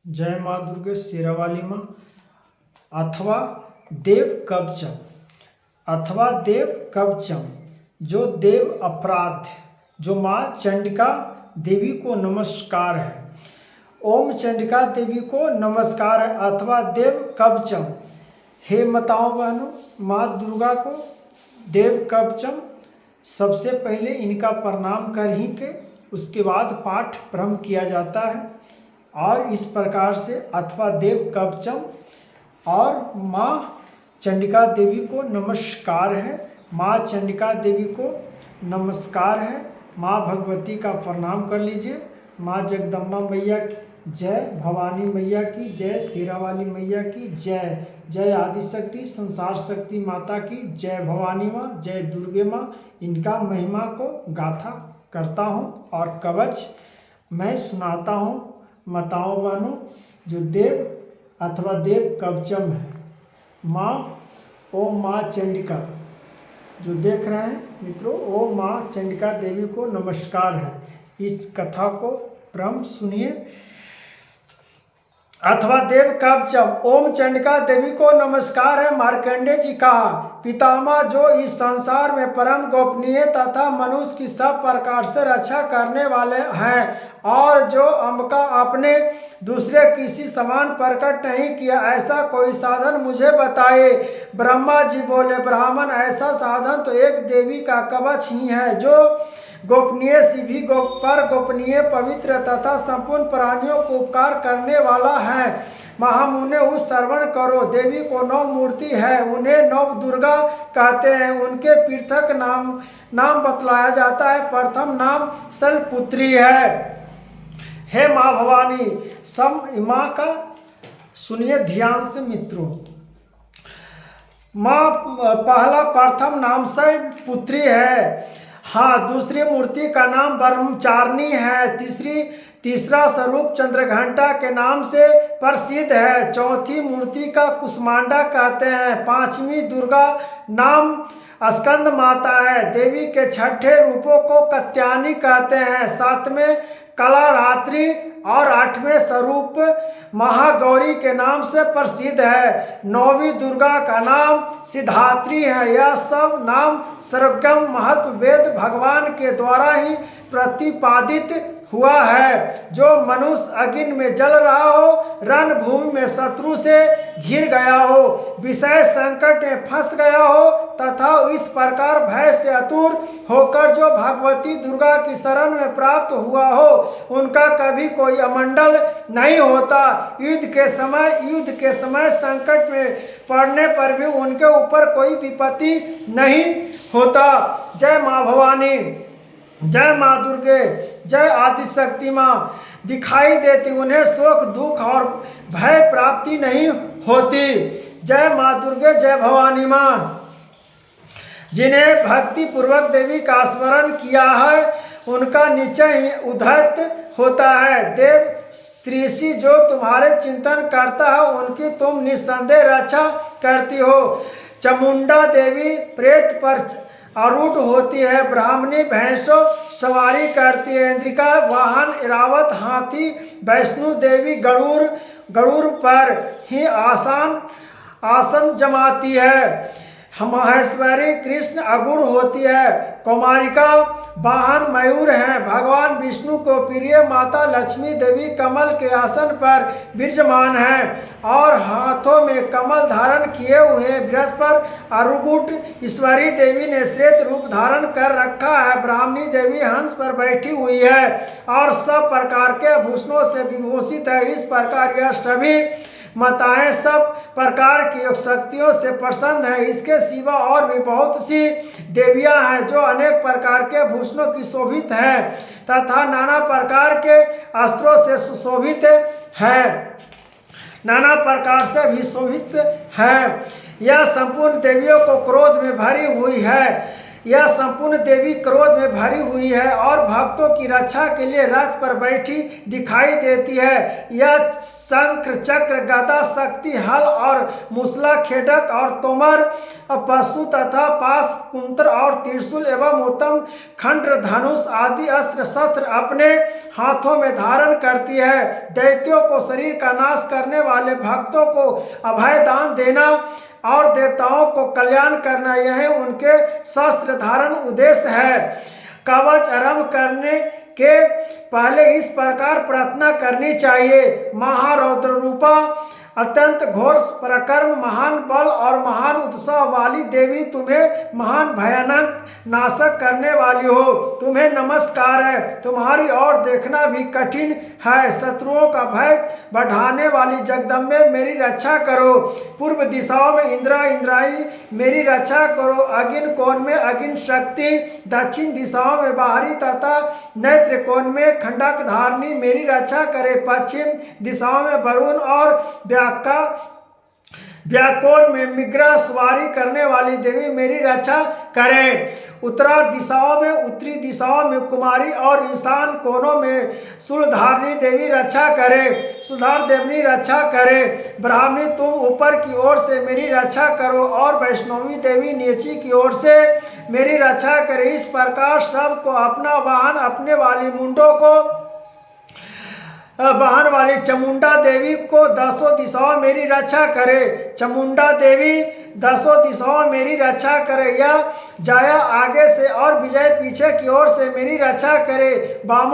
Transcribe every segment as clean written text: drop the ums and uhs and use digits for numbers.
जय माँ दुर्गे शेरावाली माँ अथवा देव कवचम अथवा देव कवचम जो देव अपराध जो माँ चंडिका देवी को नमस्कार है। ओम चंडिका देवी को नमस्कार है अथवा देव कवचम। हे माताओं बहनों, माँ दुर्गा को देव कवचम सबसे पहले इनका प्रणाम कर ही के उसके बाद पाठ प्रारंभ किया जाता है और इस प्रकार से अथवा देव कवचम और माँ चंडिका देवी को नमस्कार है। माँ चंडिका देवी को नमस्कार है। माँ भगवती का प्रणाम कर लीजिए। माँ जगदम्बा मैया की जय, भवानी मैया की जय, शेरावाली मैया की जय, जय आदिशक्ति संसार शक्ति माता की जय, भवानी माँ जय, दुर्गे माँ। इनका महिमा को गाथा करता हूँ और कवच मैं सुनाता हूँ माताओं बहनों। जो देव अथवा देव कवचम है, माँ ओम माँ चंडिका जो देख रहे हैं मित्रों, ओम माँ चंडिका देवी को नमस्कार है। इस कथा को क्रम सुनिए। अथवा देव कवचम। ओम चंडिका देवी को नमस्कार है। मार्कंडेय जी कहा, पितामह जो इस संसार में परम गोपनीय तथा मनुष्य की सब प्रकार से रक्षा करने वाले हैं और जो अम्बिका अपने दूसरे किसी समान प्रकट नहीं किया, ऐसा कोई साधन मुझे बताए। ब्रह्मा जी बोले, ब्राह्मण ऐसा साधन तो एक देवी का कवच ही है जो गोपनीय सी भी पर गोपनीय पवित्र तथा संपूर्ण प्राणियों को उपकार करने वाला है। महामुने उस श्रवण करो। देवी को 9 मूर्ति है, उन्हें 9 दुर्गा कहते हैं। उनके पृथक नाम बतलाया जाता है। प्रथम नाम शैलपुत्री है। हे माँ भवानी, माँ का सुनिए ध्यान से मित्रों। माँ पहला प्रथम नाम शैलपुत्री है। हाँ, दूसरी मूर्ति का नाम ब्रह्मचारिणी है। तीसरा स्वरूप चंद्रघंटा के नाम से प्रसिद्ध है। चौथी मूर्ति का कुष्मांडा कहते हैं। पांचवी दुर्गा नाम स्कंद माता है। देवी के छठे रूपों को कत्यानी कहते हैं। सातवें कलारात्रि और 8वें स्वरूप महागौरी के नाम से प्रसिद्ध है। 9वीं दुर्गा का नाम सिद्धात्री है। यह सब नाम सर्वज्ञ महत्व वेद भगवान के द्वारा ही प्रतिपादित हुआ है। जो मनुष्य अग्नि में जल रहा हो, रणभूमि में शत्रु से घिर गया हो, विषय संकट में फंस गया हो तथा इस प्रकार भय से आतुर होकर जो भगवती दुर्गा की शरण में प्राप्त हुआ हो, उनका कभी कोई अमंडल नहीं होता। युद्ध के समय संकट में पड़ने पर भी उनके ऊपर कोई विपत्ति नहीं होता। जय माँ भवानी, जय माँ दुर्गे, जय आदिशक्ति माँ। दिखाई देती, उन्हें शोक दुख और भय प्राप्ति नहीं होती। जय माँ दुर्गे, जय भवानी माँ। जिन्हें भक्ति पूर्वक देवी का स्मरण किया है, उनका निश्चय ही उद्धत होता है। देव श्रीषि जो तुम्हारे चिंतन करता है, उनकी तुम निस्संदेह रक्षा करती हो। चामुंडा देवी प्रेत पर आरूढ़ होती है। ब्राह्मणी भैंसों सवारी करती है। इंद्रिका वाहन इरावत हाथी। वैष्णु देवी गरुड़ पर ही आसन जमाती है। महेश्वरी कृष्ण अगुण होती है। कुमारिका वाहन मयूर हैं। भगवान विष्णु को प्रिय माता लक्ष्मी देवी कमल के आसन पर विराजमान है और हाथों में कमल धारण किए हुए। बृहस्पति अरुगुट ईश्वरी देवी ने श्वेत रूप धारण कर रखा है। ब्राह्मणी देवी हंस पर बैठी हुई है और सब प्रकार के आभूषणों से विभूषित है। इस प्रकार यह सभी माताएं सब प्रकार की योग शक्तियों से प्रसन्न है। इसके सिवा और भी बहुत सी देवियां हैं जो अनेक प्रकार के भूषणों की शोभित हैं तथा नाना प्रकार के अस्त्रों से सुशोभित हैं, नाना प्रकार से भी शोभित हैं। यह संपूर्ण देवियों को क्रोध में भरी हुई है। यह संपूर्ण देवी क्रोध में भरी हुई है और भक्तों की रक्षा के लिए रथ पर बैठी दिखाई देती है। यह शंख चक्र गदा शक्ति हल और मूसला खेडक और तोमर पशु तथा पास कुंत्र और त्रिशूल एवं उत्तम खंड धनुष आदि अस्त्र शस्त्र अपने हाथों में धारण करती है। दैत्यों को शरीर का नाश करने वाले भक्तों को अभय दान देना और देवताओं को कल्याण करना, यह उनके शस्त्र धारण उद्देश्य है। कवच आरंभ करने के पहले इस प्रकार प्रार्थना करनी चाहिए। महारौद्र रूपा अत्यंत घोर पराक्रम, महान बल और महान उत्साह वाली देवी, तुम्हें महान भयानक नाशक करने वाली हो, तुम्हें नमस्कार है। तुम्हारी ओर देखना भी कठिन है। शत्रुओं का भय बढ़ाने वाली जगदम्बे मेरी रक्षा करो। पूर्व दिशाओं में इंद्रा इंद्राई मेरी रक्षा करो। अगिन कोण में अगिन शक्ति, दक्षिण दिशाओं में बाहरी तथा नेत्र कोण में खंडक धारणी मेरी रक्षा करे। पश्चिम दिशाओं में वरुण और व्याकोन में मिग्रा सवारी करने वाली देवी मेरी रक्षा करें। उत्तरा दिशाओं में उत्तरी दिशाओं में कुमारी और ईशान कोनों में शूलधारणी देवी रक्षा करे। सुधार देवनी रक्षा करे। ब्राह्मणी तुम ऊपर की ओर से मेरी रक्षा करो और वैष्णवी देवी नीचे की ओर से मेरी रक्षा करे। इस प्रकार सबको अपना वाहन अपने वाली मुंडों को वाहन वाली चामुंडा देवी को दसों दिशाओं मेरी रक्षा करे। चामुंडा देवी दसों दिशाओं मेरी रक्षा करे। यह जाया आगे से और विजय पीछे की ओर से मेरी रक्षा करे। वाम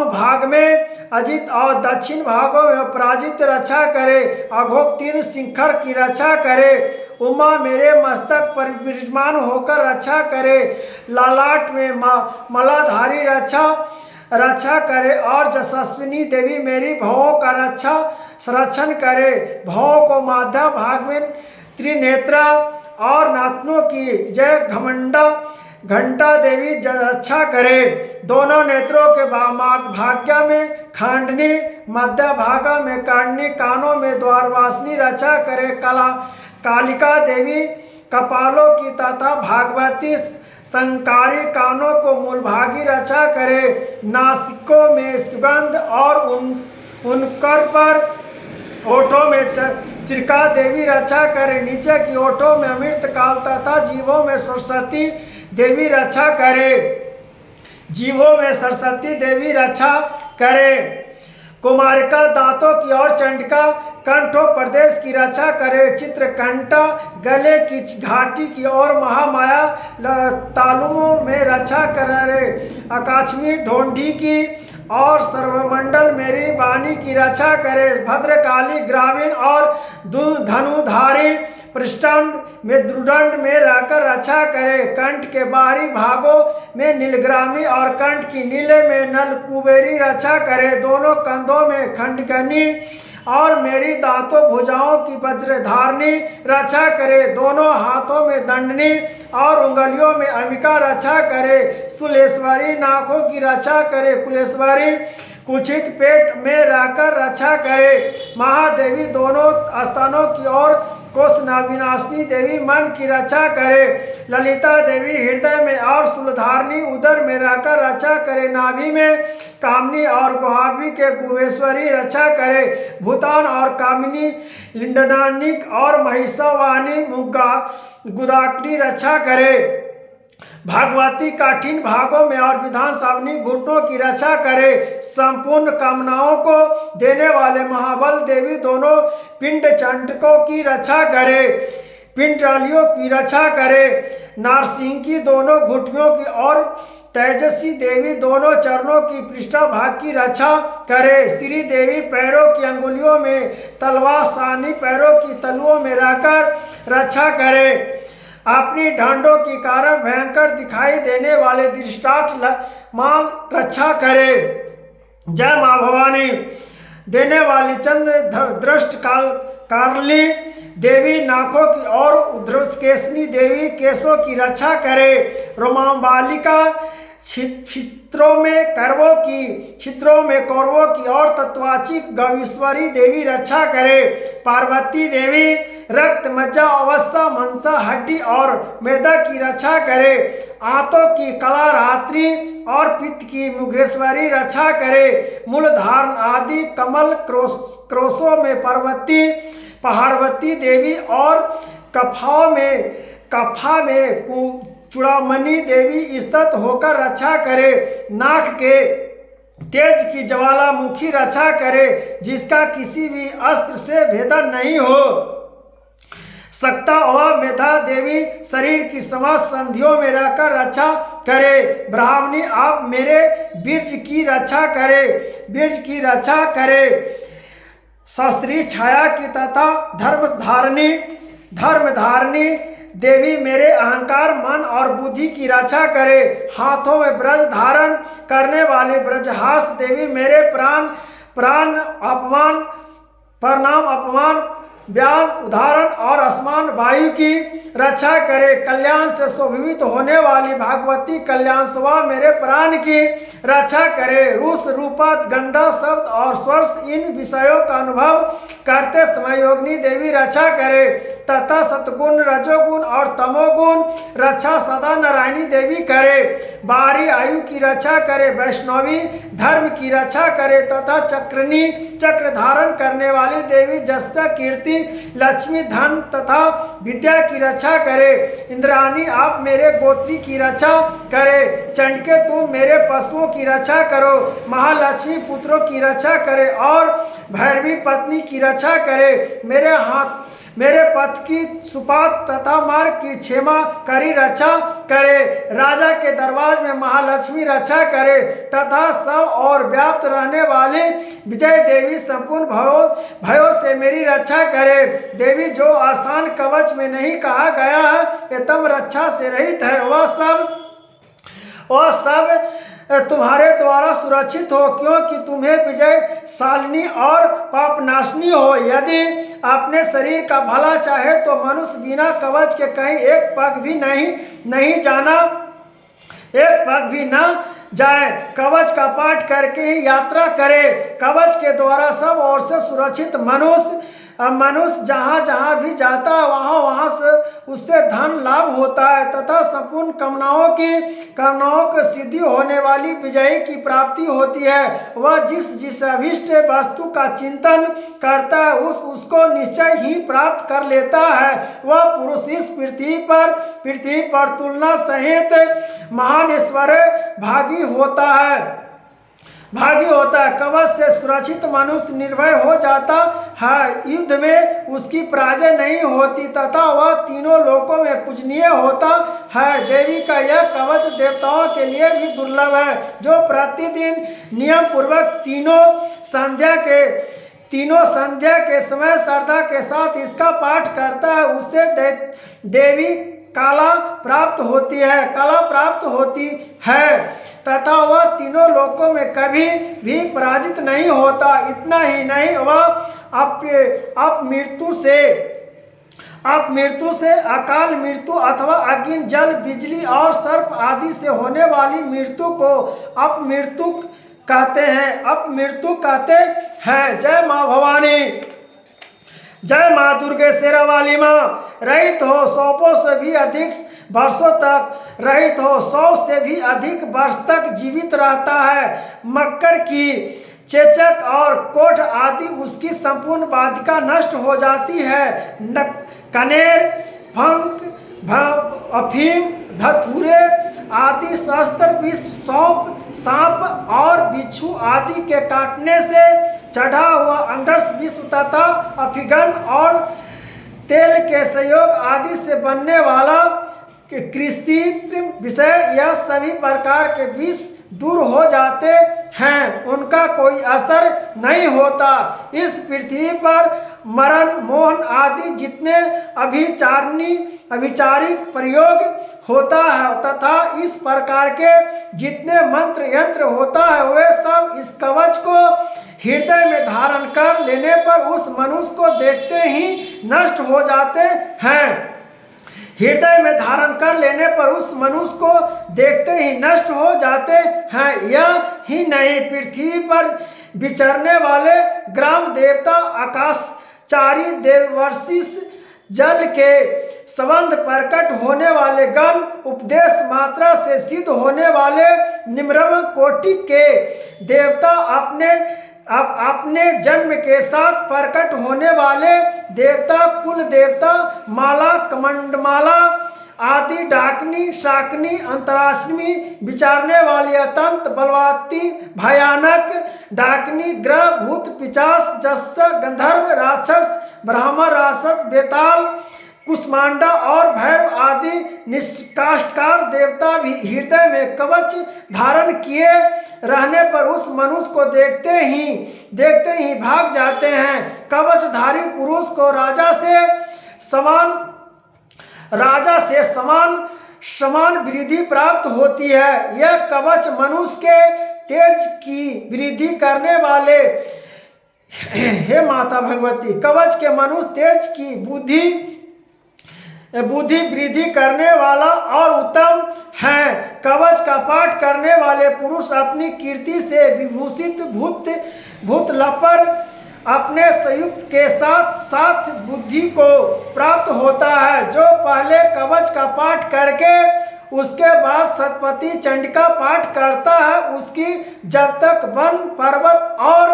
भाग में अजित और दक्षिण भागों में अपराजित रक्षा करे। अघोक तीन शिखर की रक्षा करे। उमा मेरे मस्तक पर विराजमान होकर रक्षा करे। लालाट में मलाधारी रक्षा करे और यशस्विनी देवी मेरी भवों का संरक्षण करे। भवों को मध्य भाग में त्रिनेत्रा और नाथनों की जय घंटा देवी रक्षा करे। दोनों नेत्रों के भाग्य में खंडनी, मध्य भागा में कांडनी, कानों में द्वारवासिनी रक्षा करे। कालिका देवी कपालों की तथा भागवती संकारी कानों को मूलभागी रक्षा करे। नासिकों में सुगंध और उनकर पर ओठों में चिरका देवी रक्षा करे। नीचे की ओठों में अमृत काल तथा जीवों में सरस्वती देवी रक्षा करे। जीवों में सरस्वती देवी रक्षा करे। कुमारिका दांतों की और चंडिका कंठों प्रदेश की रक्षा करे। चित्रकंठा गले की घाटी की और महामाया तालुओं में रक्षा करे। आकाशमी ढोंढी की और सर्वमंडल मेरी वाणी की रक्षा करे। भद्रकाली ग्रामीण और धनुधारी पृष्ठांड में द्रुदंड में रहकर रक्षा करे। कंठ के बाहरी भागों में नीलग्रामी और कंठ की नीले में नलकुबेरी रक्षा करे। दोनों कंधों में खंडगनी और मेरी दांतों भुजाओं की वज्रधारणी रक्षा करे। दोनों हाथों में दंडनी और उंगलियों में अंबिका रक्षा करे। सुलेश्वरी नाकों की रक्षा करे। कुलेश्वरी कुचित पेट में रहकर रक्षा करे। महादेवी दोनों स्तनों की ओर कोशनाविनाशिनी देवी मन की रक्षा करे। ललिता देवी हृदय में और शूलधारणी उदर में रहकर रक्षा करे। नाभि में कामनी और गुहावी के गुहेश्वरी रक्षा करे। भूतान और कामिनी लिंडनानिक और महिषावाहिनी गुदाकनी रक्षा करे। भागवती कठिन भागों में और विधानसभनी घुटनों की रक्षा करे। संपूर्ण कामनाओं को देने वाले महाबल देवी दोनों पिंड चंडकों की रक्षा करे। पिंडालियों की रक्षा करे। नारसिंह की दोनों घुटनों की और तेजस्वी देवी दोनों चरणों की पृष्ठभाग की रक्षा करे। श्री देवी पैरों की अंगुलियों में तलवार सानी पैरों की तलुओं में रहकर रक्षा करे। अपनी ढांडों के कारण भयंकर दिखाई देने वाले दृष्टांत माल रक्षा करे। जय मां भवानी। देने वाली चंद दृष्ट कारली देवी नाकों की और उद्रकेशनी देवी केशों की रक्षा करे। रोमांबालिका छिद्रों में कौरवों की और तत्वाची गौरीश्वरी देवी रक्षा करे। पार्वती देवी रक्त, मज्जा, अवस्था, मंसा, हड्डी और मेदा की रक्षा करे। आंतों की कला रात्रि और पित्त की मुगेश्वरी रक्षा करे। मूलधारण आदि कमल क्रोशों में पार्वती पहाड़वती देवी और कफा में चूड़ामणि देवी स्थित होकर रक्षा करे। नाक के तेज की ज्वालामुखी रक्षा करे, जिसका किसी भी अस्त्र से भेदन नहीं हो सकता। वह मेधा देवी शरीर की समस्त संधियों में रहकर रक्षा करे। ब्राह्मणी आप मेरे बीर्ज की रक्षा करे। शास्त्रीय छाया की तथा धर्मधारिणी देवी मेरे अहंकार, मन और बुद्धि की रक्षा करे। हाथों में ब्रज धारण करने वाली ब्रजहास देवी मेरे प्रणाम, अपमान, व्यान, उदाहरण और आसमान वायु की रक्षा करे। कल्याण से शोभित होने वाली भागवती कल्याण सभा मेरे प्राण की रक्षा करे। रूस, रूपा, गंधा, शब्द और स्पर्श इन विषयों का अनुभव करते समय योगिनी देवी रक्षा करे तथा सतगुण, रजोगुण और तमोगुण रक्षा सदा नारायणी देवी करे। बाहरी आयु की रक्षा करे, वैष्णवी धर्म की रक्षा करे तथा चक्र धारण करने वाली देवी जस्सा, कीर्ति, लक्ष्मी, धन तथा विद्या की रक्षा करे। इंद्राणी आप मेरे गोत्री की रक्षा करे। चंडके तुम मेरे पशुओं की रक्षा करो। महालक्ष्मी पुत्रों की रक्षा करे और भैरवी पत्नी की रक्षा करे। मेरे पथ की सुपात तथा मार्ग की क्षेमा करी रक्षा करे। राजा के दरबार में महालक्ष्मी रक्षा करे तथा सब और व्याप्त रहने वाली विजय देवी संपूर्ण भयों से मेरी रक्षा करे। देवी जो आस्थान कवच में नहीं कहा गया है एतम रक्षा से रहित है, वह सब तुम्हारे द्वारा सुरक्षित हो, क्योंकि तुम्हें विजय शालिनी और पापनाशनी हो। यदि अपने शरीर का भला चाहे तो मनुष्य बिना कवच के कहीं एक पग भी न जाए। कवच का पाठ करके ही यात्रा करे। कवच के द्वारा सब ओर से सुरक्षित मनुष्य जहाँ भी जाता है वहाँ से उससे धन लाभ होता है तथा संपूर्ण कामनाओं को सिद्धि होने वाली विजय की प्राप्ति होती है। वह जिस अभिष्ट वस्तु का चिंतन करता है उसको निश्चय ही प्राप्त कर लेता है। वह पुरुष इस पृथ्वी पर तुलना सहित महान ऐश्वर्य भागी होता है। कवच से सुरक्षित मनुष्य निर्भय हो जाता है। युद्ध में उसकी पराजय नहीं होती तथा वह तीनों लोकों में पूजनीय होता है। देवी का यह कवच देवताओं के लिए भी दुर्लभ है। जो प्रतिदिन नियम पूर्वक तीनों संध्या के समय श्रद्धा के साथ इसका पाठ करता है उससे देवी कला प्राप्त होती है तथा वह तीनों लोकों में कभी भी पराजित नहीं होता। इतना ही नहीं, वह अपमृत्यु से अकाल मृत्यु अथवा अग्नि, जल, बिजली और सर्प आदि से होने वाली मृत्यु को अपमृत्यु कहते हैं। जय माँ भवानी, जय माँ दुर्गे शेरा वाली माँ। रहित हो 100 से भी अधिक वर्षों तक, रहित हो 100 से भी अधिक वर्ष तक जीवित रहता है। मकर की चेचक और कोठ आदि उसकी संपूर्ण बाधिका नष्ट हो जाती है। कनेर, भंग, अफीम, धतूरे आदि शस्त्र विष, सांप और बिच्छू आदि के काटने से चढ़ा हुआ अंडस विष तथा अफीगन और तेल के संयोग आदि से बनने वाला कृषित्र विषय, यह सभी प्रकार के विष दूर हो जाते हैं, उनका कोई असर नहीं होता। इस पृथ्वी पर मरण, मोहन आदि जितने अभिचारिक प्रयोग होता है तथा इस प्रकार के जितने मंत्र यंत्र होता है वे सब इस कवच को हृदय में धारण कर लेने पर उस मनुष्य को देखते ही नष्ट हो जाते हैं। हृदय में धारण कर लेने पर उस मनुष्य को देखते ही नष्ट हो जाते हैं। यह ही नहीं, पृथ्वी पर विचरने वाले ग्राम देवता, आकाशचारी देवर्षि, जल के संबंध प्रकट होने वाले गण, उपदेश मात्रा से सिद्ध होने वाले निम्न कोटि के देवता, अपने जन्म के साथ प्रकट होने वाले देवता, कुल देवता, माला, कमंडमाला आदि, डाकनी, शाकनी, अंतराश्रमी, विचारने वाली अत्यंत बलवती भयानक डाकनी, ग्रह, भूत, पिशाच, जस्स, गंधर्व, राक्षस, ब्राह्मण, राक्षस, बेताल, कुष्मांडा और भैरव आदि निष्काष्टकार देवता भी हृदय में कवच धारण किए रहने पर उस मनुष्य को देखते ही भाग जाते हैं। कवचधारी पुरुष को राजा से समान वृद्धि प्राप्त होती है। यह कवच मनुष्य के तेज की वृद्धि करने वाले, हे माता भगवती, कवच के मनुष्य तेज की बुद्धि वृद्धि करने वाला और उत्तम है। कवच का पाठ करने वाले पुरुष अपनी कीर्ति से विभूषित भूत लपर अपने संयुक्त के साथ साथ बुद्धि को प्राप्त होता है। जो पहले कवच का पाठ करके उसके बाद सतपति चंडिका पाठ करता है, उसकी जब तक वन, पर्वत और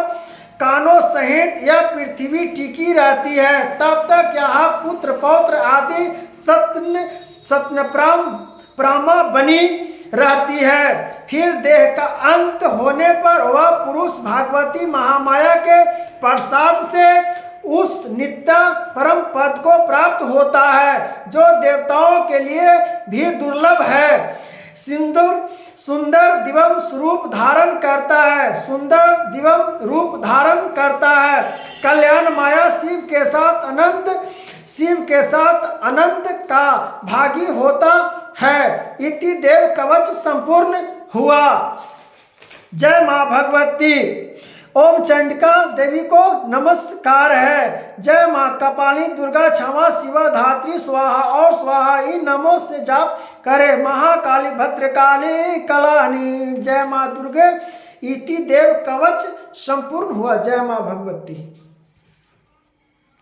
कानों सहित यह पृथ्वी टिकी रहती है, तब तक यहाँ पुत्र पौत्र आदि सत्नप्रामा बनी रहती है। फिर देह का अंत होने पर वह पुरुष भगवती महामाया के प्रसाद से उस नित्य परम पद को प्राप्त होता है, जो देवताओं के लिए भी दुर्लभ है। सुंदर दिव्य रूप धारण करता है, कल्याण माया शिव के साथ अनंत का भागी होता है। इति देव कवच संपूर्ण हुआ। जय माँ भगवती। ओम चंडिका देवी को नमस्कार है। जय माँ कपाली, दुर्गा, क्षमा, शिवा, धात्री, स्वाहा और स्वाहा इन नमो से जाप करे। महाकाली, भद्रकाली, कलानी। जय माँ दुर्गे। इति देव कवच संपूर्ण हुआ। जय माँ भगवती।